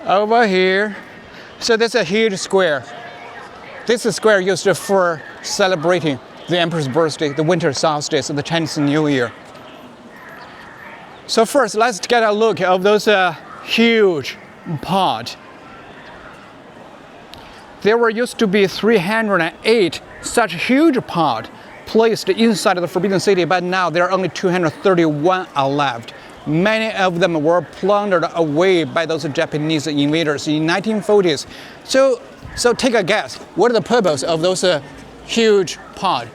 Over here. So this is a huge square. This is a square used for celebrating the emperor's birthday, the winter solstice, and the Chinese New Year. So first, let's get a look of those huge pods. There were used to be 308 such huge pods placed inside of the Forbidden City, but now there are only 231 left. Many of them were plundered away by those Japanese invaders in 1940s. So take a guess. What is the purpose of those huge pods?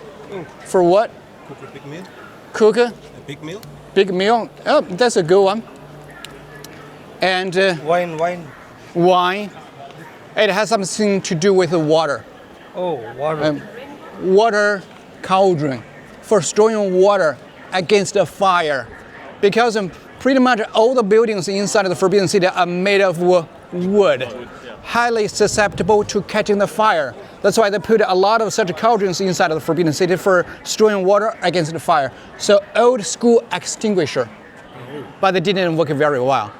For what? Cook a big meal. Cook a big meal. Big meal. Oh, that's a good one. And wine. It has something to do with the water. Oh, water. Water cauldron for storing water against the fire, because pretty much all the buildings inside of the Forbidden City are made of wood, highly susceptible to catching the fire. That's why they put a lot of such cauldrons inside of the Forbidden City for storing water against the fire. So old school extinguisher, but they didn't work very well.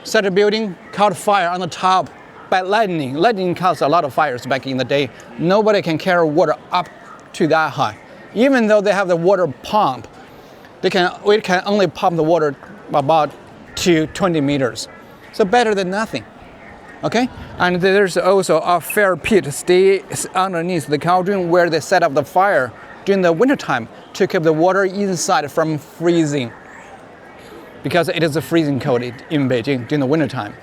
Such a building caught fire on the top by lightning. Lightning caused a lot of fires back in the day. Nobody can carry water up to that high. Even though they have the water pump, we can only pump the water about to 20 meters. So better than nothing. Okay, and there's also a fire pit stays underneath the cauldron where they set up the fire during the wintertime to keep the water inside from freezing, because it is a freezing cold in Beijing during the wintertime.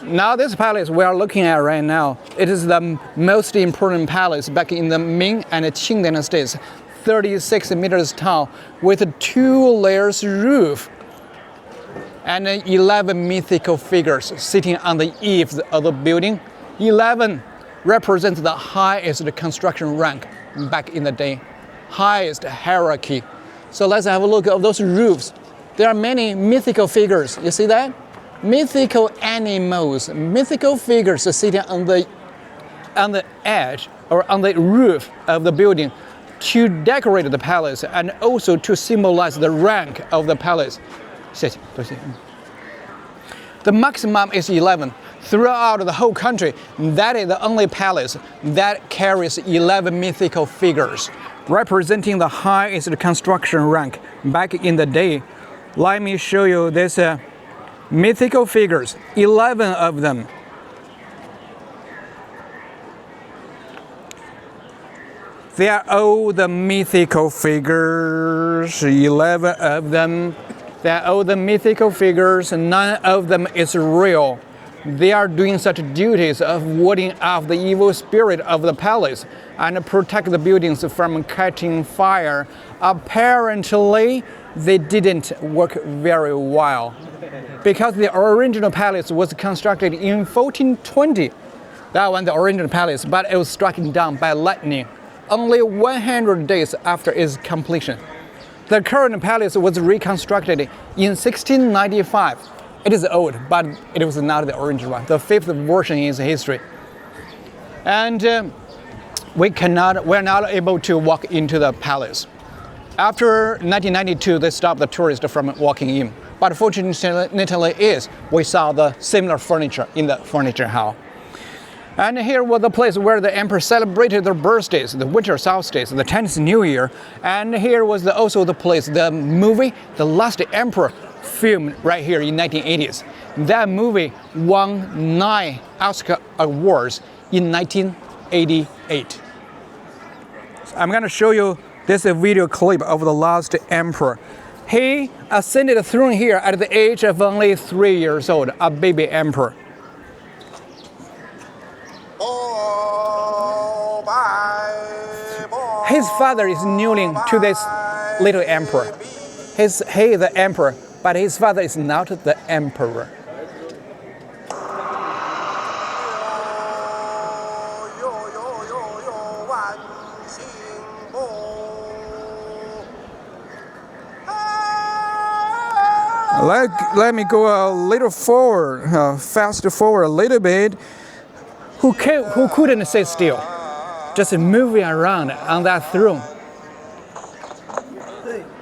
Now this palace we are looking at right now, it is the most important palace back in the Ming and Qing dynasties, 36 meters tall with a 2 layers roof, and 11 mythical figures sitting on the eaves of the building. 11 represents the highest construction rank back in the day, highest hierarchy. So let's have a look at those roofs. There are many mythical figures. You see that? Mythical animals, mythical figures sitting on the edge or on the roof of the building to decorate the palace and also to symbolize the rank of the palace. The maximum is 11. Throughout the whole country, that is the only palace that carries 11 mythical figures, representing the highest construction rank back in the day. Let me show you this mythical figures, 11 of them. They are all the mythical figures, 11 of them. They are all the mythical figures, none of them is real. They are doing such duties of warding off the evil spirit of the palace and protect the buildings from catching fire. Apparently, they didn't work very well, because the original palace was constructed in 1420. That was the original palace, but it was struck down by lightning only 100 days after its completion. The current palace was reconstructed in 1695. It is old, but it was not the original one. The 5th version is history. And we're not able to walk into the palace. After 1992, they stopped the tourists from walking in. But fortunately we saw the similar furniture in the furniture hall. And here was the place where the emperor celebrated their birthdays, the winter solstice, the Chinese New Year. And here was also the place, the movie, The Last Emperor, filmed right here in 1980s. That movie won 9 Oscar awards in 1988. So I'm going to show you this video clip of the last emperor. He ascended the throne here at the age of only 3 years old, a baby emperor. His father is kneeling to this little emperor. He is the emperor, but his father is not the emperor. Let me go a little forward, fast forward a little bit. Who couldn't sit still, just moving around on that throne.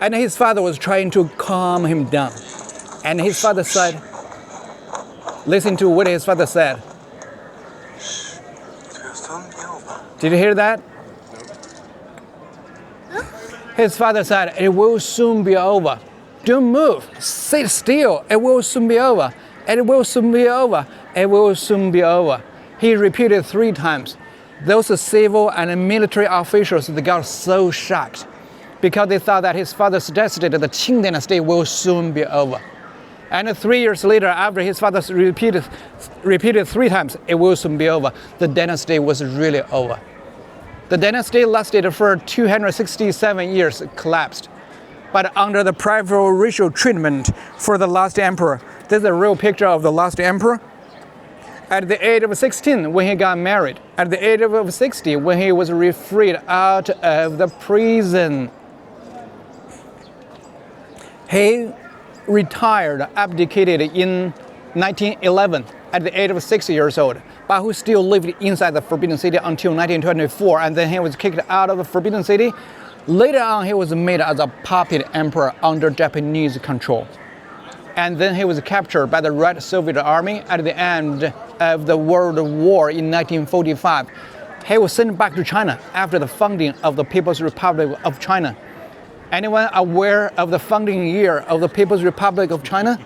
And his father was trying to calm him down. And his father said, Listen to what his father said. Did you hear that? His father said, it will soon be over. Don't move. Sit still. It will soon be over. It will soon be over. It will soon be over. He repeated 3 times. Those civil and military officials, they got so shocked because they thought that his father suggested that the Qing dynasty will soon be over. And 3 years later, after his father repeated 3 times, it will soon be over, the dynasty was really over. The dynasty lasted for 267 years, collapsed. But under the preferential treatment for the last emperor, this is a real picture of the last emperor. At the age of 16, when he got married. At the age of 60, when he was freed out of the prison. He retired, abdicated in 1911 at the age of 60 years old, but who still lived inside the Forbidden City until 1924, and then he was kicked out of the Forbidden City. Later on, he was made as a puppet emperor under Japanese control. And then he was captured by the Red Soviet Army at the end of the World War in 1945. He was sent back to China after the founding of the People's Republic of China. Anyone aware of the founding year of the People's Republic of China?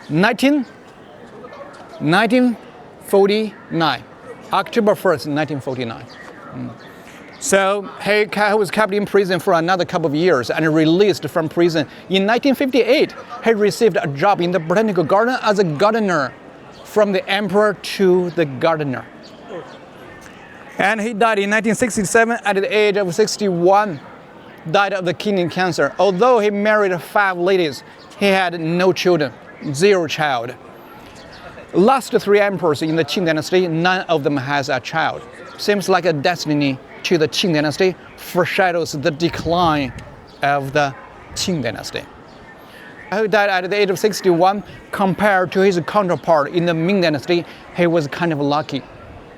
1949. October 1st, 1949. So he was kept in prison for another couple of years and released from prison. In 1958, he received a job in the Botanical Garden as a gardener, from the emperor to the gardener. And he died in 1967 at the age of 61. Died of the kidney cancer. Although he married 5 ladies, he had no children, 0 child. Last 3 emperors in the Qing dynasty, none of them has a child. Seems like a destiny to the Qing dynasty, foreshadows the decline of the Qing dynasty. He died at the age of 61. Compared to his counterpart in the Ming dynasty, he was kind of lucky,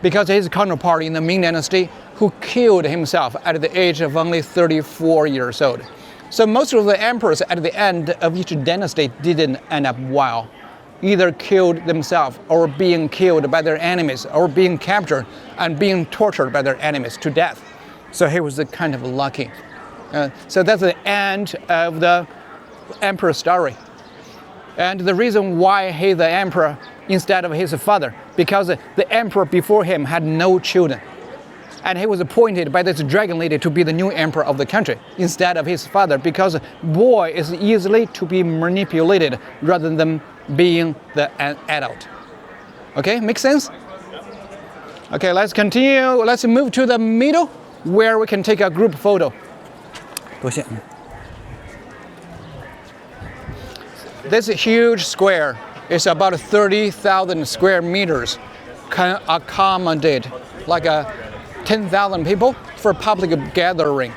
because his counterpart in the Ming dynasty who killed himself at the age of only 34 years old. So most of the emperors at the end of each dynasty didn't end up well, either killed themselves or being killed by their enemies or being captured and being tortured by their enemies to death. So he was kind of lucky. So that's the end of the emperor story. And the reason why he's the emperor instead of his father, because the emperor before him had no children. And he was appointed by this dragon lady to be the new emperor of the country instead of his father, because boy is easily to be manipulated rather than being an adult. Okay, make sense? Okay, let's continue. Let's move to the middle where we can take a group photo. This huge square is about 30,000 square meters, can accommodate like 10,000 people for public gathering.